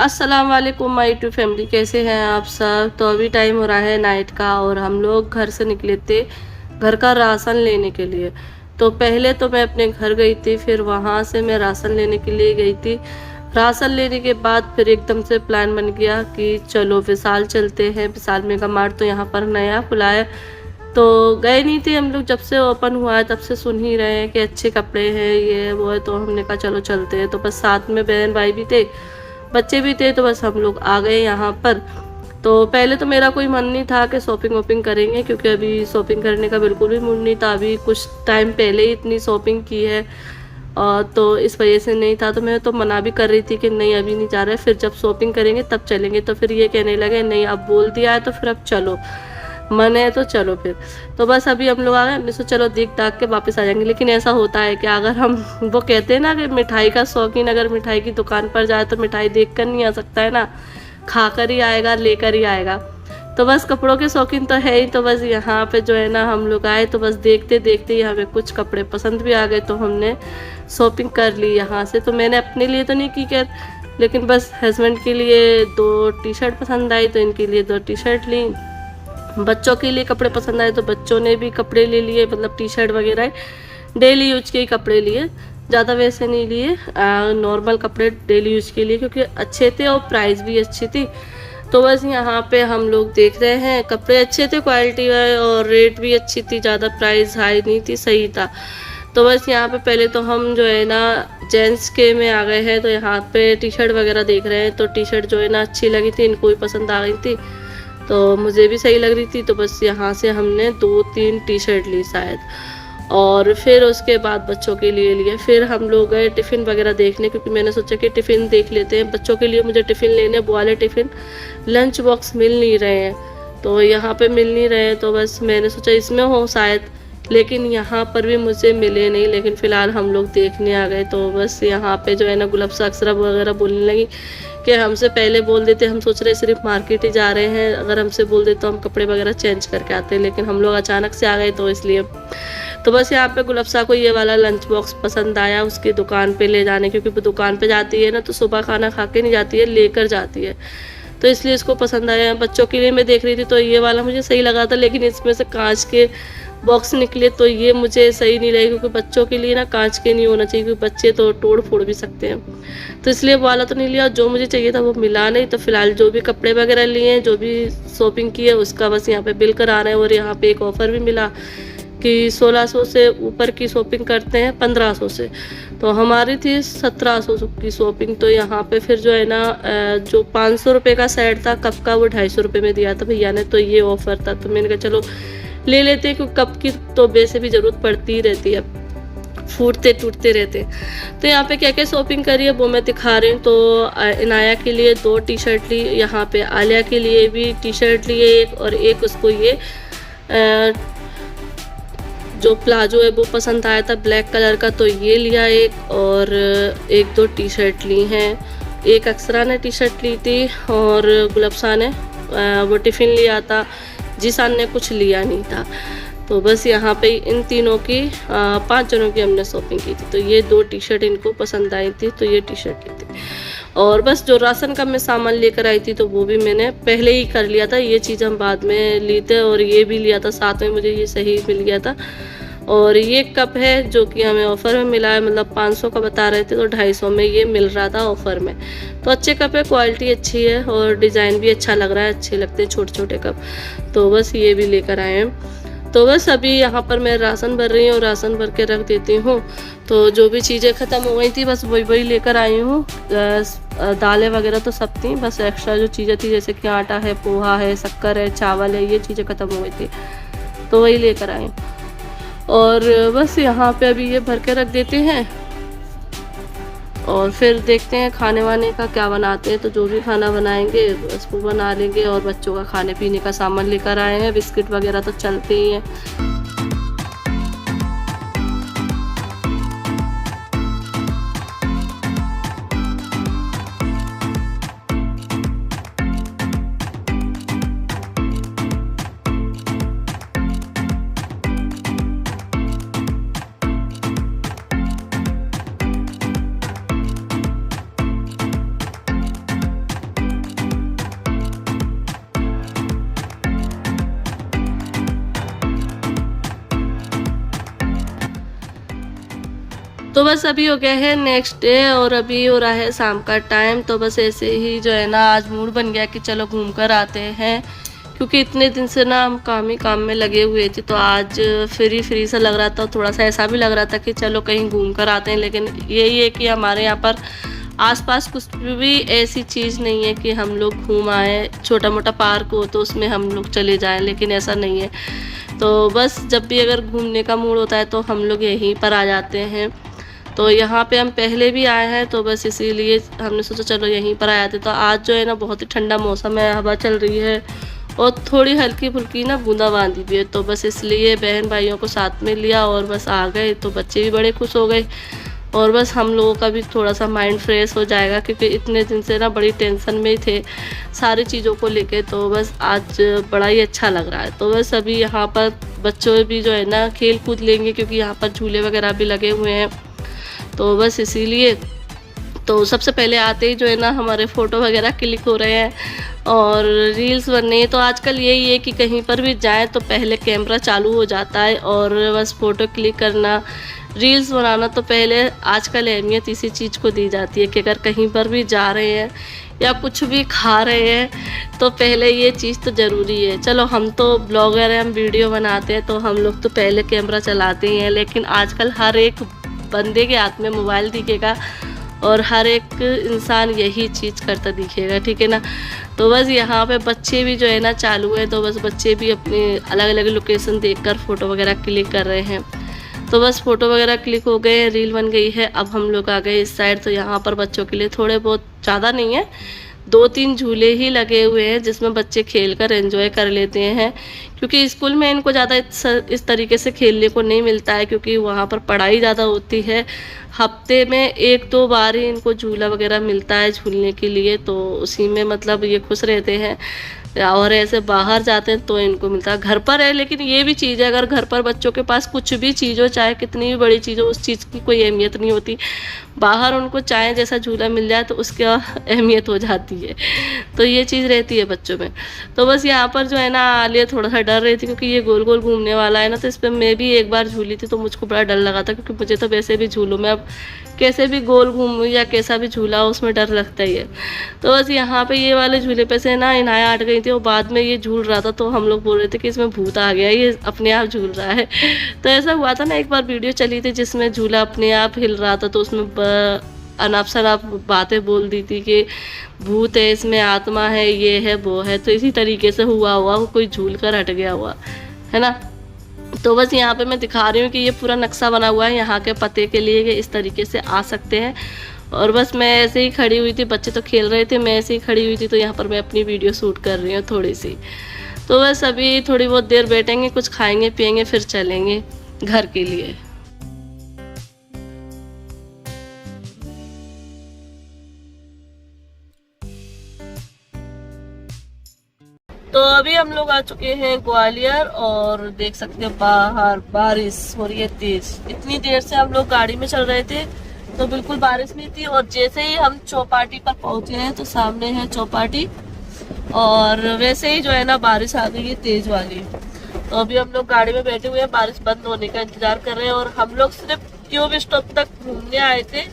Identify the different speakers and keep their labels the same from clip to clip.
Speaker 1: अस्सलाम वालेकुम my to family, कैसे हैं आप सब। तो अभी टाइम हो रहा है नाइट का और हम लोग घर से निकले थे घर का राशन लेने के लिए। तो पहले तो मैं अपने घर गई थी, फिर वहाँ से मैं राशन लेने के लिए गई थी। राशन लेने के बाद फिर एकदम से प्लान बन गया कि चलो विशाल चलते हैं। विशाल मेगा मार्ट तो यहाँ पर नया खुला है, तो गए नहीं थे हम लोग। जब से ओपन हुआ है तब से सुन ही रहे हैं कि अच्छे कपड़े हैं, ये है वो है, तो हमने कहा चलो चलते हैं। तो बस साथ में बहन भाई भी थे, बच्चे भी थे, तो बस हम लोग आ गए यहाँ पर। तो पहले तो मेरा कोई मन नहीं था कि शॉपिंग वॉपिंग करेंगे, क्योंकि अभी शॉपिंग करने का बिल्कुल भी मूड नहीं था। अभी कुछ टाइम पहले ही इतनी शॉपिंग की है और तो इस वजह से नहीं था। तो मैं तो मना भी कर रही थी कि नहीं अभी नहीं जा रहा है, फिर जब शॉपिंग करेंगे तब चलेंगे। तो फिर ये कहने लगे नहीं अब बोल दिया है तो फिर अब चलो, मन है तो चलो फिर। तो बस अभी हम लोग आ गए, हमने सोचा चलो देख दाख के वापस आ जाएंगे। लेकिन ऐसा होता है कि अगर हम वो कहते हैं ना कि मिठाई का शौकीन अगर मिठाई की दुकान पर जाए तो मिठाई देख कर नहीं आ सकता है ना, खा कर ही आएगा, लेकर ही आएगा। तो बस कपड़ों के शौकीन तो है ही। तो बस यहाँ पे जो है ना हम लोग आए, तो बस देखते देखते ही हमें कुछ कपड़े पसंद भी आ गए, तो हमने शॉपिंग कर ली यहाँ से। तो मैंने अपने लिए तो नहीं की क्या, लेकिन बस हस्बैंड के लिए 2 टी शर्ट पसंद आई तो इनके लिए 2 टी शर्ट ली। बच्चों के लिए कपड़े पसंद आए तो बच्चों ने भी कपड़े ले लिए, मतलब टी शर्ट वगैरह डेली यूज के ही कपड़े लिए, ज़्यादा वैसे नहीं लिए, नॉर्मल कपड़े डेली यूज के लिए, क्योंकि अच्छे थे और प्राइस भी अच्छी थी। तो बस यहाँ पे हम लोग देख रहे हैं, कपड़े अच्छे थे, क्वालिटी और रेट भी अच्छी थी, ज़्यादा प्राइस हाई नहीं थी, सही था। तो बस यहाँ पे पहले तो हम जो है ना जेंट्स के में आ गए हैं। तो यहाँ पे टी शर्ट वगैरह देख रहे हैं, तो टी शर्ट जो है ना अच्छी लगी थी, इनको भी पसंद आ गई थी, तो मुझे भी सही लग रही थी। तो बस यहाँ से हमने 2-3 टी शर्ट ली शायद, और फिर उसके बाद बच्चों के लिए लिए। फिर हम लोग गए टिफ़िन वगैरह देखने, क्योंकि मैंने सोचा कि टिफ़िन देख लेते हैं। बच्चों के लिए मुझे टिफ़िन लेने, वो वाले टिफ़िन लंच बॉक्स मिल नहीं रहे हैं, तो यहाँ पे मिल नहीं रहे हैं। तो बस मैंने सोचा इसमें हो शायद, लेकिन यहाँ पर भी मुझे मिले नहीं। लेकिन फ़िलहाल हम लोग देखने आ गए। तो बस यहाँ पे जो है ना गुलाबसा अक्षरा वगैरह बोलने लगी कि हमसे पहले बोल देते, हम सोच रहे सिर्फ मार्केट ही जा रहे हैं, अगर हमसे बोल देते तो हम कपड़े वगैरह चेंज करके आते हैं, लेकिन हम लोग अचानक से आ गए तो इसलिए। तो बस यहाँ पे गुलाबसा को ये वाला लंच बॉक्स पसंद आया उसकी दुकान पे ले जाने, क्योंकि वो दुकान पे जाती है ना तो सुबह खाना खा के नहीं जाती है, लेकर जाती है, तो इसलिए इसको पसंद आया। बच्चों के लिए मैं देख रही थी तो ये वाला मुझे सही लगा था, लेकिन इसमें से कांच के बॉक्स निकले तो ये मुझे सही नहीं लगे, क्योंकि बच्चों के लिए ना कांच के नहीं होना चाहिए, क्योंकि बच्चे तो तोड़ फोड़ भी सकते हैं। तो इसलिए वो वाला तो नहीं लिया, जो मुझे चाहिए था वो मिला नहीं। तो फिलहाल जो भी कपड़े वगैरह लिए हैं, जो भी शॉपिंग की है, उसका बस यहाँ पे बिल करा रहे हैं। और यहाँ पे एक ऑफ़र भी मिला कि 1600 से ऊपर की शॉपिंग करते हैं 1500 से, तो हमारी थी 1700 की शॉपिंग। तो यहाँ पे फिर जो है ना जो 500 रुपये का सेट था कप का, वो 250 रुपये में दिया था भैया ने, तो ये ऑफ़र था। तो मैंने कहा चलो ले लेते हैं, क्योंकि कप की तो वैसे भी ज़रूरत पड़ती ही रहती है, फूटते टूटते रहते। तो यहाँ पे क्या क्या शॉपिंग करी है वो मैं दिखा रही हूँ। तो इनाया के लिए 2 टी शर्ट ली, यहाँ पे आलिया के लिए भी टी शर्ट ली एक, और एक उसको ये जो प्लाजो है वो पसंद आया था ब्लैक कलर का, तो ये लिया एक, और 1-2 टी शर्ट ली हैं। एक अक्षरा ने टी शर्ट ली थी और गुलाबसा ने वो टिफ़िन लिया था, जीसान ने कुछ लिया नहीं था। तो बस यहाँ पे इन तीनों की 5 जनों की हमने शॉपिंग की थी। तो ये 2 टी शर्ट इनको पसंद आई थी, तो ये टी शर्ट ली थी। और बस जो राशन का मैं सामान लेकर आई थी तो वो भी मैंने पहले ही कर लिया था, ये चीज़ हम बाद में ली थे, और ये भी लिया था साथ में, मुझे ये सही मिल गया था। और ये कप है जो कि हमें ऑफ़र में मिला है, मतलब 500 का बता रहे थे तो 250 में ये मिल रहा था ऑफ़र में। तो अच्छे कप है, क्वालिटी अच्छी है और डिज़ाइन भी अच्छा लग रहा है, अच्छे लगते हैं छोटे छोटे कप। तो बस ये भी लेकर आए हैं। तो बस अभी यहाँ पर मैं राशन भर रही हूँ, राशन भर के रख देती हूँ। तो जो भी चीज़ें ख़त्म हो गई थी बस वही लेकर आई हूँ। दालें वगैरह तो सब थी, बस एक्स्ट्रा जो चीज़ें थी जैसे कि आटा है, पोहा है, शक्कर है, चावल है, ये चीज़ें ख़त्म हो गई थी तो वही लेकर आई। और बस यहाँ पे अभी ये भर के रख देते हैं और फिर देखते हैं खाने वाने का क्या बनाते हैं। तो जो भी खाना बनाएंगे बस वो बना लेंगे। और बच्चों का खाने पीने का सामान लेकर आए हैं, बिस्किट वगैरह तो चलते ही हैं। तो बस अभी हो गया है नेक्स्ट डे और अभी हो रहा है शाम का टाइम। तो बस ऐसे ही जो है ना आज मूड बन गया कि चलो घूम कर आते हैं, क्योंकि इतने दिन से ना हम काम ही काम में लगे हुए थे। तो आज फ्री सा लग रहा था, थोड़ा सा ऐसा भी लग रहा था कि चलो कहीं घूम कर आते हैं। लेकिन यही है कि हमारे यहाँ पर आसपास कुछ भी ऐसी चीज़ नहीं है कि हम लोग घूम आए। छोटा मोटा पार्क हो तो उसमें हम लोग चले जाएं, लेकिन ऐसा नहीं है। तो बस जब भी अगर घूमने का मूड होता है तो हम लोग यहीं पर आ जाते हैं। तो यहाँ पे हम पहले भी आए हैं, तो बस इसीलिए हमने सोचा चलो यहीं पर आ जाते। तो आज जो है ना बहुत ही ठंडा मौसम है, हवा चल रही है और थोड़ी हल्की फुल्की ना बूंदाबांदी भी है। तो बस इसलिए बहन भाइयों को साथ में लिया और बस आ गए। तो बच्चे भी बड़े खुश हो गए और बस हम लोगों का भी थोड़ा सा माइंड फ्रेश हो जाएगा, क्योंकि इतने दिन से ना बड़ी टेंशन में ही थे सारी चीज़ों को लेके। तो बस आज बड़ा ही अच्छा लग रहा है। तो बस अभी यहाँ पर बच्चों भी जो है ना खेल कूद लेंगे, क्योंकि यहाँ पर झूले वगैरह भी लगे हुए हैं। तो बस इसीलिए तो सबसे पहले आते ही जो है ना हमारे फ़ोटो वगैरह क्लिक हो रहे हैं और रील्स बन रही हैं। तो आजकल यही है कि कहीं पर भी जाएं तो पहले कैमरा चालू हो जाता है और बस फ़ोटो क्लिक करना, रील्स बनाना। तो पहले आजकल अहमियत इसी चीज़ को दी जाती है कि अगर कहीं पर भी जा रहे हैं या कुछ भी खा रहे हैं तो पहले ये चीज़ तो ज़रूरी है। चलो हम तो ब्लॉगर हैं, हम वीडियो बनाते हैं तो हम लोग तो पहले कैमरा चलाते ही हैं, लेकिन आजकल हर एक बंदे के हाथ में मोबाइल दिखेगा और हर एक इंसान यही चीज़ करता दिखेगा, ठीक है ना। तो बस यहाँ पे बच्चे भी जो है ना चालू है। तो बस बच्चे भी अपने अलग अलग लोकेशन देखकर फ़ोटो वगैरह क्लिक कर रहे हैं। तो बस फ़ोटो वगैरह क्लिक हो गए, रील बन गई है। अब हम लोग आ गए इस साइड। तो यहाँ पर बच्चों के लिए थोड़े बहुत, ज़्यादा नहीं है, 2-3 झूले ही लगे हुए हैं जिसमें बच्चे खेल कर एंजॉय कर लेते हैं, क्योंकि स्कूल में इनको ज़्यादा इस तरीके से खेलने को नहीं मिलता है, क्योंकि वहाँ पर पढ़ाई ज़्यादा होती है। हफ्ते में 1-2 बार ही इनको झूला वगैरह मिलता है झूलने के लिए, तो उसी में मतलब ये खुश रहते हैं। और ऐसे बाहर जाते हैं तो इनको मिलता है। घर पर है लेकिन ये भी चीज़ है, अगर घर पर बच्चों के पास कुछ भी चीज़ हो, चाहे कितनी भी बड़ी चीज़ हो, उस चीज़ की कोई अहमियत नहीं होती। बाहर उनको चाहे जैसा झूला मिल जाए तो उसकी अहमियत हो जाती है। तो ये चीज़ रहती है बच्चों में। तो बस यहाँ पर जो है ना आलिया थोड़ा सा डर रही थी, क्योंकि ये गोल गोल घूमने वाला है ना। तो इस पर मैं भी एक बार झूली थी तो मुझको बड़ा डर लगा था, क्योंकि मुझे तो वैसे भी झूलों में अब कैसे भी गोल घूमूँ या कैसा भी झूला हो उसमें डर लगता ही है। तो बस यहाँ पे ये वाले झूले पे से ना इनाया हट गई थी और बाद में ये झूल रहा था। तो हम लोग बोल रहे थे कि इसमें भूत आ गया, ये अपने आप झूल रहा है। तो ऐसा हुआ था ना, एक बार वीडियो चली थी जिसमें झूला अपने आप हिल रहा था, तो उसमें अनाप शनाप बातें बोल दी थी कि भूत है इसमें, आत्मा है, ये है वो है। तो इसी तरीके से हुआ कोई झूल कर हट गया हुआ है ना। तो बस यहाँ पे मैं दिखा रही हूँ कि ये पूरा नक्शा बना हुआ है यहाँ के पते के लिए कि इस तरीके से आ सकते हैं। और बस मैं ऐसे ही खड़ी हुई थी, बच्चे तो खेल रहे थे, मैं ऐसे ही खड़ी हुई थी। तो यहाँ पर मैं अपनी वीडियो शूट कर रही हूँ थोड़ी सी। तो बस अभी थोड़ी बहुत देर बैठेंगे, कुछ खाएंगे पिएंगे, फिर चलेंगे घर के लिए। तो अभी हम लोग आ चुके हैं ग्वालियर और देख सकते हो बाहर बारिश हो रही है तेज। इतनी देर से हम लोग गाड़ी में चल रहे थे तो बिल्कुल बारिश नहीं थी, और जैसे ही हम चौपाटी पर पहुंचे हैं तो सामने है चौपाटी, और वैसे ही जो है ना बारिश आ गई है तेज वाली। तो अभी हम लोग गाड़ी में बैठे हुए हैं, बारिश बंद होने का इंतजार कर रहे हैं। और हम लोग सिर्फ ट्यूब स्टॉप तक घूमने आए थे,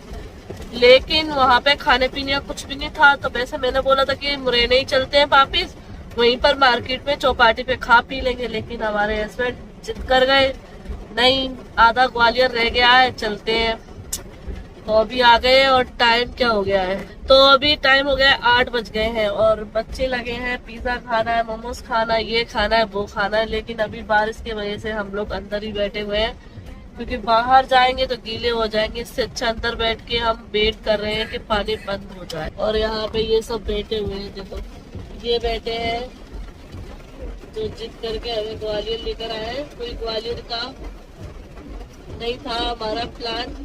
Speaker 1: लेकिन वहाँ पे खाने पीने का कुछ भी नहीं था। तो वैसे मैंने बोला था कि मुरैना ही चलते हैं वापिस, वहीं पर मार्केट में चौपाटी पे खा पी लेंगे, लेकिन हमारे हस्बैंड जिद कर गए, नहीं आधा ग्वालियर रह गया है, चलते हैं। तो अभी आ गए और टाइम क्या हो गया है, तो अभी टाइम हो गया है 8 बज गए हैं और बच्चे लगे हैं पिज्जा खाना है, मोमोज खाना है, ये खाना है वो खाना है। लेकिन अभी बारिश की वजह से हम लोग अंदर ही बैठे हुए हैं, क्योंकि बाहर जाएंगे तो गीले हो जाएंगे। इससे अच्छा अंदर बैठ के हम वेट कर रहे हैं कि पानी बंद हो जाए। और यहाँ पे ये सब बैठे हुए हैं, देखो ये बैठे हैं जो जिद करके हमें ग्वालियर लेकर आए हैं। कोई ग्वालियर का नहीं था हमारा प्लान,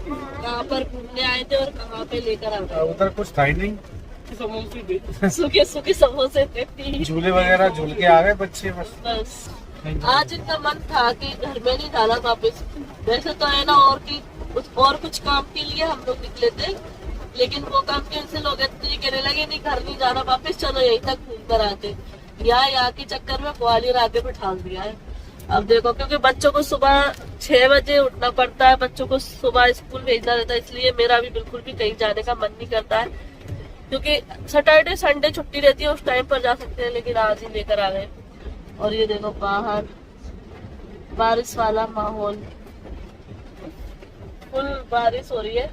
Speaker 1: कहाँ पर घूमने आए थे और कहाँ पे लेकर आ गए।
Speaker 2: उधर कुछ था ही नहीं,
Speaker 1: सूखे सूखे समोसे थे,
Speaker 2: झूले वगैरह झूल के आ गए बच्चे बस।
Speaker 1: आज इनका मन था कि घर में नहीं डाला वापस। वैसे तो है ना और कुछ काम के लिए हम लोग निकले थे, लेकिन वो काम कैंसिल हो गया। तो ये कहने लगे नहीं घर नहीं जाना वापस, चलो यहीं तक घूम कर आते। यहाँ के चक्कर में ग्वालियर आगे बिठा दिया है। अब देखो, क्योंकि बच्चों को सुबह 6 बजे उठना पड़ता है, बच्चों को सुबह स्कूल भेजना रहता है, इसलिए मेरा भी बिल्कुल भी कहीं जाने का मन नहीं करता है। क्योंकि सैटरडे संडे छुट्टी रहती है, उस टाइम पर जा सकते हैं, लेकिन आज ही लेकर आ गए। और ये देखो बाहर बारिश वाला माहौल, फुल बारिश हो रही है।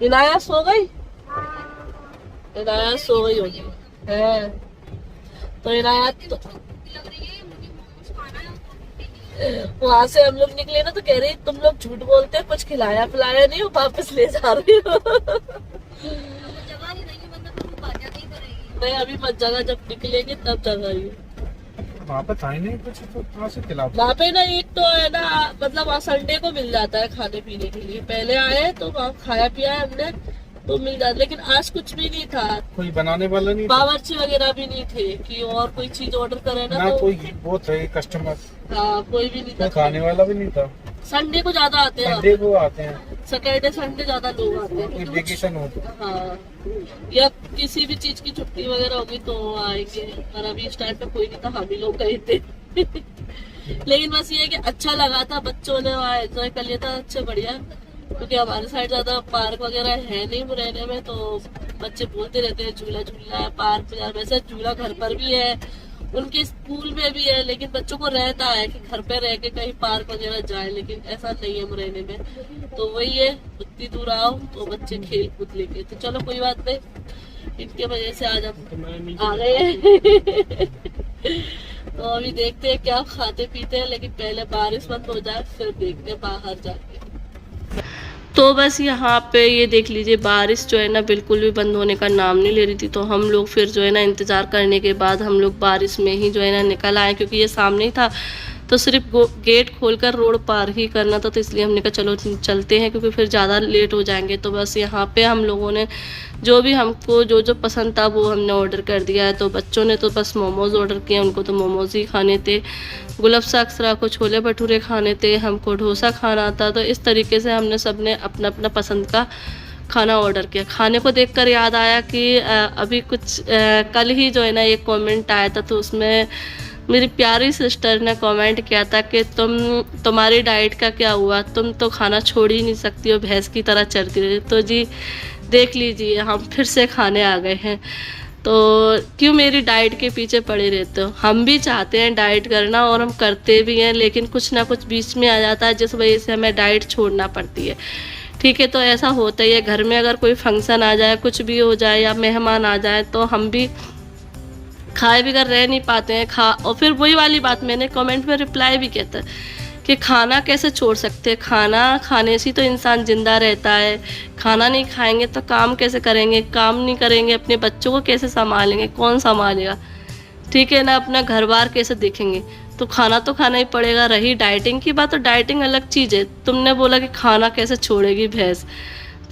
Speaker 1: इनाया सो गई, इनाया सो गई होगी है। तो इनाया तो वहां से हम लोग निकले ना, तो कह रही तुम लोग झूठ बोलते हो, कुछ खिलाया पिलाया नहीं हो, वापस ले जा रही हो। नहीं, अभी मत जगह, जब निकलेंगे तब जगह ही।
Speaker 2: वहाँ पे था ही नहीं कुछ, तो कहाँ से खिला?
Speaker 1: वहाँ पे ना एक तो है ना, मतलब संडे को मिल जाता है खाने पीने के लिए। पहले आए तो वहाँ खाया पिया है हमने, तो मिल जाता, लेकिन आज कुछ भी नहीं था।
Speaker 2: कोई बनाने वाला नहीं था?
Speaker 1: बावर्ची वगैरह भी नहीं थे कि और कोई चीज ऑर्डर करे ना, तो
Speaker 2: कोई वो थे कस्टमर?
Speaker 1: हाँ, कोई भी नहीं था,
Speaker 2: खाने वाला भी नहीं था।
Speaker 1: संडे को ज्यादा आते हैं,
Speaker 2: संडे को आते हैं,
Speaker 1: सैटरडे संडे ज्यादा लोग आते हैं,
Speaker 2: वेकेशन होती है।
Speaker 1: हाँ, या किसी भी चीज की छुट्टी वगैरह होगी तो आएंगे। और अभी इस टाइम पे कोई नहीं था, हम ही लोग गए थे। लेकिन बस ये कि अच्छा लगा था, बच्चों ने वहाँ एंजॉय कर लिया था, अच्छा बढ़िया। क्योंकि हमारे साइड ज्यादा पार्क वगैरह है नहीं मुरैना में, तो बच्चे बोलते रहते हैं झूला झूलना है पार्क में। वैसे झूला घर पर भी है, उनके स्कूल में भी है, लेकिन बच्चों को रहता है कि घर पे रह के कहीं पार्क वगैरह जाए, लेकिन ऐसा नहीं है मुरैना में। तो वही है, उतनी दूर आओ तो बच्चे खेल कूद लेके, तो चलो कोई बात नहीं, इनके वजह से आज हम आ गए हैं। तो अभी देखते हैं क्या खाते पीते हैं, लेकिन पहले बारिश बंद हो जाए फिर देखते हैं बाहर जाके। तो बस यहाँ पे ये देख लीजिए, बारिश जो है ना बिल्कुल भी बंद होने का नाम नहीं ले रही थी। तो हम लोग फिर जो है ना इंतज़ार करने के बाद हम लोग बारिश में ही जो है ना निकल आए, क्योंकि ये सामने ही था, तो सिर्फ गेट खोलकर रोड पार ही करना था। तो इसलिए हमने कहा चलो चलते हैं, क्योंकि फिर ज़्यादा लेट हो जाएंगे। तो बस यहाँ पे हम लोगों ने जो भी हमको जो पसंद था वो हमने ऑर्डर कर दिया है। तो बच्चों ने तो बस मोमोज़ ऑर्डर किए, उनको तो मोमोज़ ही खाने थे। गुलफ्सा अक्सरा को छोले भटूरे खाने थे, हमको डोसा खाना था। तो इस तरीके से हमने सब ने अपना अपना पसंद का खाना ऑर्डर किया। खाने को देखकर याद आया कि अभी कुछ कल ही जो है ना एक कमेंट आया था, तो उसमें मेरी प्यारी सिस्टर ने कमेंट किया था कि तुम्हारी डाइट का क्या हुआ, तुम तो खाना छोड़ ही नहीं सकती हो, भैंस की तरह चलती रही। तो जी देख लीजिए, हम फिर से खाने आ गए हैं। तो क्यों मेरी डाइट के पीछे पड़े रहते हो? हम भी चाहते हैं डाइट करना और हम करते भी हैं, लेकिन कुछ ना कुछ बीच में आ जाता है जिस वजह से हमें डाइट छोड़ना पड़ती है। ठीक है, तो ऐसा होता ही है। घर में अगर कोई फंक्शन आ जाए, कुछ भी हो जाए या मेहमान आ जाए, तो हम भी खाए बगैर रह नहीं पाते हैं। और फिर वही वाली बात मैंने कमेंट में रिप्लाई भी किया था कि खाना कैसे छोड़ सकते हैं, खाना खाने से तो इंसान ज़िंदा रहता है। खाना नहीं खाएंगे तो काम कैसे करेंगे, काम नहीं करेंगे अपने बच्चों को कैसे संभालेंगे, कौन संभालेगा? ठीक है ना, अपना घर बार कैसे देखेंगे? तो खाना तो खाना ही पड़ेगा। रही डाइटिंग की बात, तो डाइटिंग अलग चीज़ है। तुमने बोला कि खाना कैसे छोड़ेगी भैंस,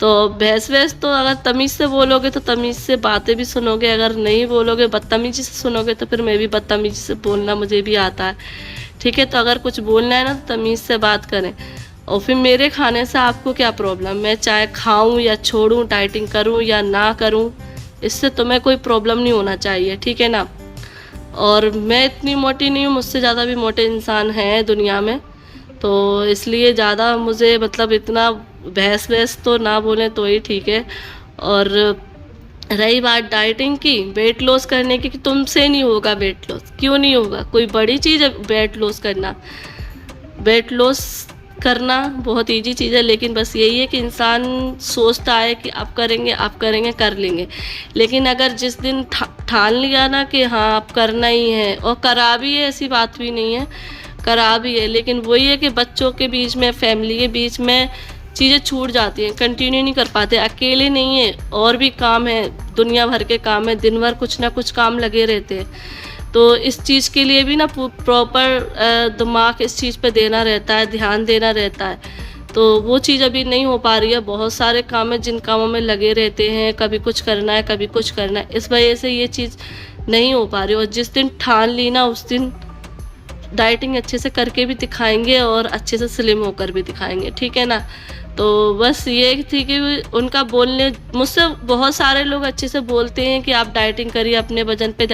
Speaker 1: तो भैंस वैस तो अगर तमीज़ से बोलोगे तो तमीज़ से बातें भी सुनोगे, अगर नहीं बोलोगे बदतमीज़ी से सुनोगे तो फिर मैं भी बदतमीज़ी से बोलना मुझे भी आता है। ठीक है, तो अगर कुछ बोलना है ना तो तमीज़ से बात करें। और फिर मेरे खाने से आपको क्या प्रॉब्लम? मैं चाहे खाऊं या छोड़ूं, डाइटिंग करूं या ना करूं, इससे तुम्हें कोई प्रॉब्लम नहीं होना चाहिए। ठीक है ना। और मैं इतनी मोटी नहीं हूँ, मुझसे ज़्यादा भी मोटे इंसान हैं दुनिया में, तो इसलिए ज़्यादा मुझे मतलब इतना भैंस वैस तो ना बोलें तो ही ठीक है। और रही बात डाइटिंग की, वेट लॉस करने की, कि तुमसे नहीं होगा वेट लॉस। क्यों नहीं होगा? कोई बड़ी चीज़ है वेट लॉस करना? वेट लॉस करना बहुत इजी चीज़ है, लेकिन बस यही है कि इंसान सोचता है कि आप करेंगे कर लेंगे। लेकिन अगर जिस दिन ठान लिया ना कि हाँ आप करना ही है, और करा भी है, ऐसी बात भी नहीं है, करा भी है, लेकिन वही है कि बच्चों के बीच में, फैमिली के बीच में चीज़ें छूट जाती हैं, कंटिन्यू नहीं कर पाते। अकेले नहीं है, और भी काम है, दुनिया भर के काम है, दिन भर कुछ ना कुछ काम लगे रहते हैं। तो इस चीज़ के लिए भी ना प्रॉपर दिमाग इस चीज़ पे देना रहता है, ध्यान देना रहता है। तो वो चीज़ अभी नहीं हो पा रही है। बहुत सारे काम है जिन कामों में लगे रहते हैं, कभी कुछ करना है कभी कुछ करना है, इस वजह से ये चीज़ नहीं हो पा रही। और जिस दिन ठान ली ना, उस दिन डाइटिंग अच्छे से करके भी दिखाएंगे और अच्छे से स्लिम होकर भी दिखाएंगे। ठीक है ना। तो बस ये थी कि उनका बोलने, मुझसे बहुत सारे लोग अच्छे से बोलते हैं कि आप डाइटिंग करिए, अपने वज़न पे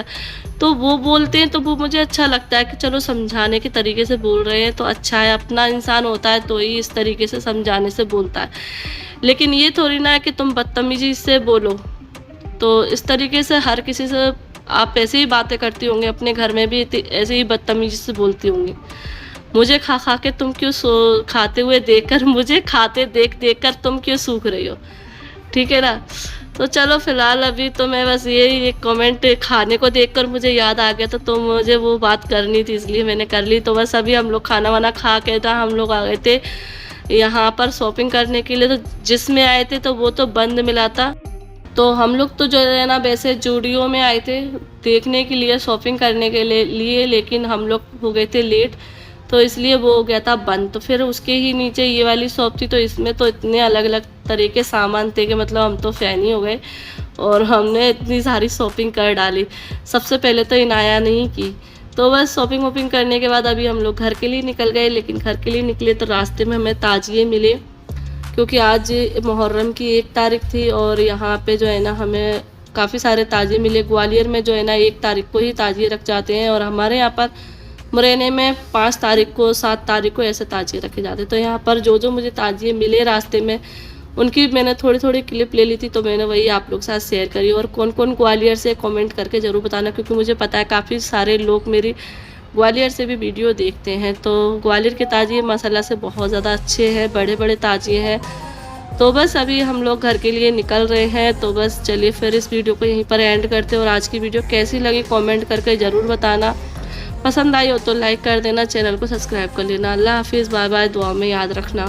Speaker 1: तो वो बोलते हैं तो वो मुझे अच्छा लगता है कि चलो समझाने के तरीके से बोल रहे हैं तो अच्छा है, अपना इंसान होता है तो ही इस तरीके से समझाने से बोलता है। लेकिन ये थोड़ी ना है कि तुम बदतमीज़ी से बोलो। तो इस तरीके से हर किसी से आप ऐसे ही बातें करती होंगी, अपने घर में भी ऐसे ही बदतमीज़ी से बोलती होंगी। मुझे खा के तुम क्यों खाते हुए देखकर, मुझे खाते देख कर तुम क्यों सूख रही हो, ठीक है ना। तो चलो फ़िलहाल अभी तो मैं बस यही एक कमेंट खाने को देखकर मुझे याद आ गया तो मुझे वो बात करनी थी, इसलिए मैंने कर ली। तो बस अभी हम लोग खाना वाना खा के हम लोग आ गए थे यहाँ पर शॉपिंग करने के लिए। तो जिसमें आए थे तो वो तो बंद मिला था, तो हम लोग तो जो है ना वैसे जूडियो में आए थे देखने के लिए, शॉपिंग करने के लिए, लेकिन हम लोग हो गए थे लेट तो इसलिए वो हो गया था बंद। तो फिर उसके ही नीचे ये वाली शॉप थी, तो इसमें तो इतने अलग अलग तरह के सामान थे कि मतलब हम तो फ़ैन ही हो गए और हमने इतनी सारी शॉपिंग कर डाली। सबसे पहले तो इनाया नहीं की। तो बस शॉपिंग वॉपिंग करने के बाद अभी हम लोग घर के लिए निकल गए। लेकिन घर के लिए निकले तो रास्ते में हमें ताजिए मिले, क्योंकि आज मुहर्रम की 1 तारीख थी और यहाँ पे जो है ना हमें काफ़ी सारे ताजिए मिले। ग्वालियर में जो है ना 1 तारीख को ही ताजिए रख जाते हैं और हमारे यहाँ पर मुरैना में 5 तारीख को, 7 तारीख को ऐसे ताजिए रखे जाते हैं। तो यहाँ पर जो मुझे ताजिए मिले रास्ते में उनकी मैंने थोड़ी थोड़ी क्लिप ले ली थी, तो मैंने वही आप लोग के साथ शेयर करी। और कौन कौन ग्वालियर से कमेंट करके ज़रूर बताना, क्योंकि मुझे पता है काफ़ी सारे लोग मेरी ग्वालियर से भी वीडियो देखते हैं। तो ग्वालियर के ताजिए माशाल्लाह से बहुत ज़्यादा अच्छे हैं, बड़े बड़े ताजिए हैं। तो बस अभी हम लोग घर के लिए निकल रहे हैं। तो बस चलिए फिर इस वीडियो को यहीं पर एंड करते हैं। और आज की वीडियो कैसी लगी कमेंट करके ज़रूर बताना। पसंद आई हो तो लाइक कर देना, चैनल को सब्सक्राइब कर लेना। अल्लाह हाफिज़, बाय बाय, दुआ में याद रखना।